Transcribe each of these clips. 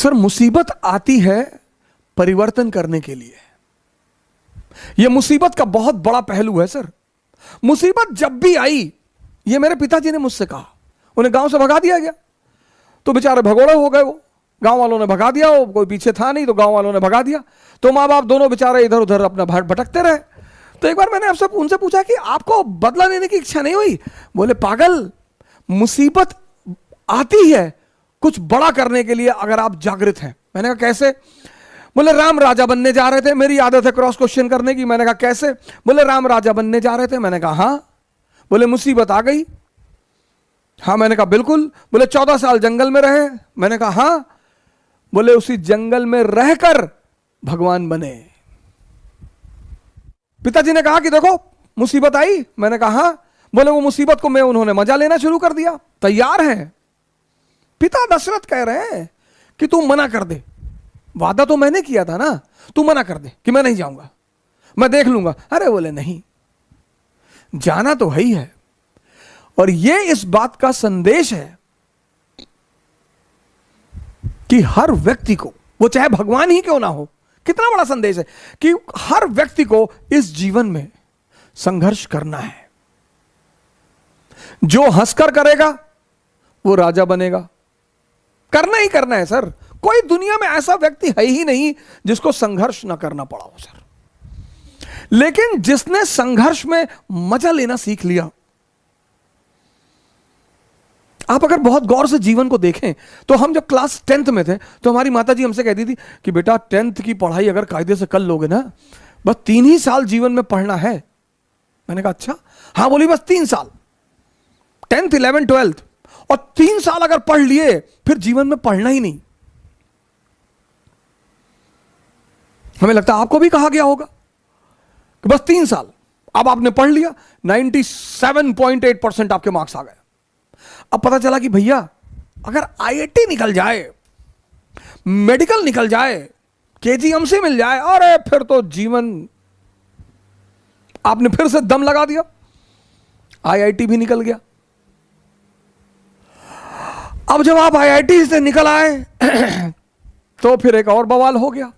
Sir मुसीबत आती है परिवर्तन करने के लिए। यह मुसीबत का बहुत बड़ा पहलू है सर। मुसीबत जब भी आई, यह मेरे पिताजी ने मुझसे कहा, उन्हें गांव से भगा दिया गया तो बेचारे भगोड़े हो गए। वो गांव वालों ने भगा दिया, वो कोई पीछे था नहीं तो गांव वालों ने भगा दिया, तो माँ बाप दोनों बेचारे इधर उधर अपना भटकते रहे। तो एक बार मैंने आपसे उनसे पूछा कि आपको बदला लेने की इच्छा नहीं हुई? बोले पागल, मुसीबत आती है कुछ बड़ा करने के लिए अगर आप जागृत हैं। मैंने कहा कैसे? बोले राम राजा बनने जा रहे थे। मेरी आदत है क्रॉस क्वेश्चन करने की। मैंने कहा कैसे? बोले राम राजा बनने जा रहे थे। मैंने कहा हाँ। बोले मुसीबत आ गई। हाँ। मैंने कहा बिल्कुल। बोले 14 साल जंगल में रहे। मैंने कहा हाँ। बोले उसी जंगल में रहकर भगवान बने। पिताजी ने कहा कि देखो मुसीबत आई। मैंने कहा हाँ। बोले वो मुसीबत को मैं उन्होंने मजा लेना शुरू कर दिया। तैयार है। पिता दशरथ कह रहे हैं कि तू मना कर दे, वादा तो मैंने किया था ना, तू मना कर दे कि मैं नहीं जाऊंगा, मैं देख लूंगा। अरे बोले नहीं, जाना तो है ही है। और ये इस बात का संदेश है कि हर व्यक्ति को, वो चाहे भगवान ही क्यों ना हो, कितना बड़ा संदेश है कि हर व्यक्ति को इस जीवन में संघर्ष करना है। जो हंसकर करेगा वो राजा बनेगा। करना ही करना है सर। कोई दुनिया में ऐसा व्यक्ति है ही नहीं जिसको संघर्ष ना करना पड़ा हो सर। लेकिन जिसने संघर्ष में मजा लेना सीख लिया, आप अगर बहुत गौर से जीवन को देखें तो हम जब क्लास 10th में थे तो हमारी माताजी हमसे कहती थी कि बेटा 10th की पढ़ाई अगर कायदे से कर लोगे ना, बस 3 ही साल जीवन में पढ़ना है। मैंने कहा अच्छा? हाँ। बोली बस 3 साल, 10th 11th 12th, और 3 साल अगर पढ़ लिए फिर जीवन में पढ़ना ही नहीं। हमें लगता है आपको भी कहा गया होगा कि बस 3 साल। अब आपने पढ़ लिया, 97.8% आपके मार्क्स आ गए। अब पता चला कि भैया अगर आईआईटी निकल जाए, मेडिकल निकल जाए, केजीएमसी मिल जाए, अरे फिर तो जीवन, आपने फिर से दम लगा दिया। आईआईटी भी निकल गया। अब जब आप आईआईटी से निकल आए तो फिर एक और बवाल हो गया।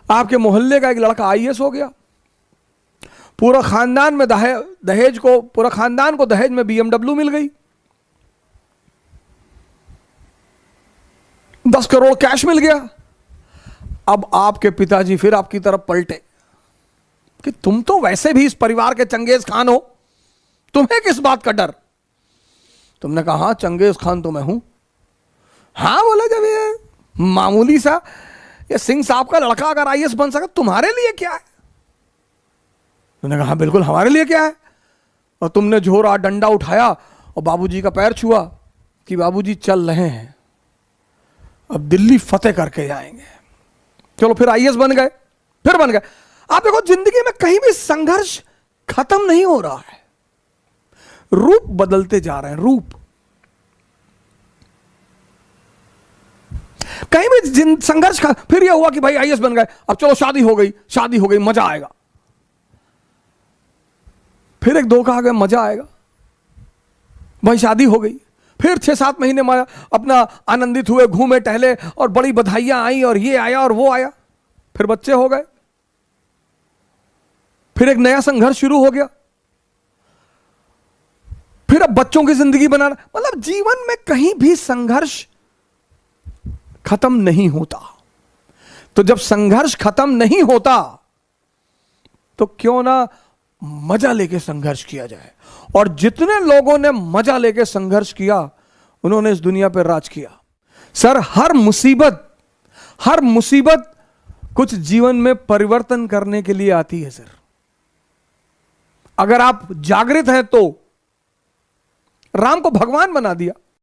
आपके मोहल्ले का एक लड़का आईएएस हो गया। पूरा खानदान में दहेज को, पूरा खानदान को दहेज में बीएमडब्ल्यू मिल गई, 10 करोड़ कैश मिल गया। अब आपके पिताजी फिर आपकी तरफ पलटे कि तुम तो वैसे भी इस परिवार के चंगेज खान हो, तुम्हें किस बात का डर? तुमने कहा हाँ चंगेज खान तो मैं हूं। हाँ बोले, जब ये मामूली सा ये सिंह साहब का लड़का अगर आईएएस बन सका, तुम्हारे लिए क्या है? तुमने कहा हाँ बिल्कुल हमारे लिए क्या है। और तुमने झोरा डंडा उठाया और बाबूजी का पैर छुआ कि बाबूजी चल रहे हैं, अब दिल्ली फतेह करके जाएंगे। चलो फिर आईएएस बन गए, फिर बन गए। आप देखो जिंदगी में कहीं भी संघर्ष खत्म नहीं हो रहा है, रूप बदलते जा रहे हैं। रूप कहीं भी संघर्ष का, फिर यह हुआ कि भाई आईएएस बन गए, अब चलो शादी हो गई, शादी हो गई, मजा आएगा। फिर एक धोखा आ गया, मजा आएगा, भाई शादी हो गई। फिर 6-7 महीने में अपना आनंदित हुए, घूमे टहले और बड़ी बधाइयां आई और ये आया और वो आया। फिर बच्चे हो गए, फिर एक नया संघर्ष शुरू हो गया। फिर अब बच्चों की जिंदगी बनाना, मतलब जीवन में कहीं भी संघर्ष खत्म नहीं होता। तो जब संघर्ष खत्म नहीं होता तो क्यों ना मजा लेके संघर्ष किया जाए। और जितने लोगों ने मजा लेके संघर्ष किया उन्होंने इस दुनिया पर राज किया। सर हर मुसीबत कुछ जीवन में परिवर्तन करने के लिए आती है सर। अगर आप जागृत हैं तो राम को भगवान बना दिया,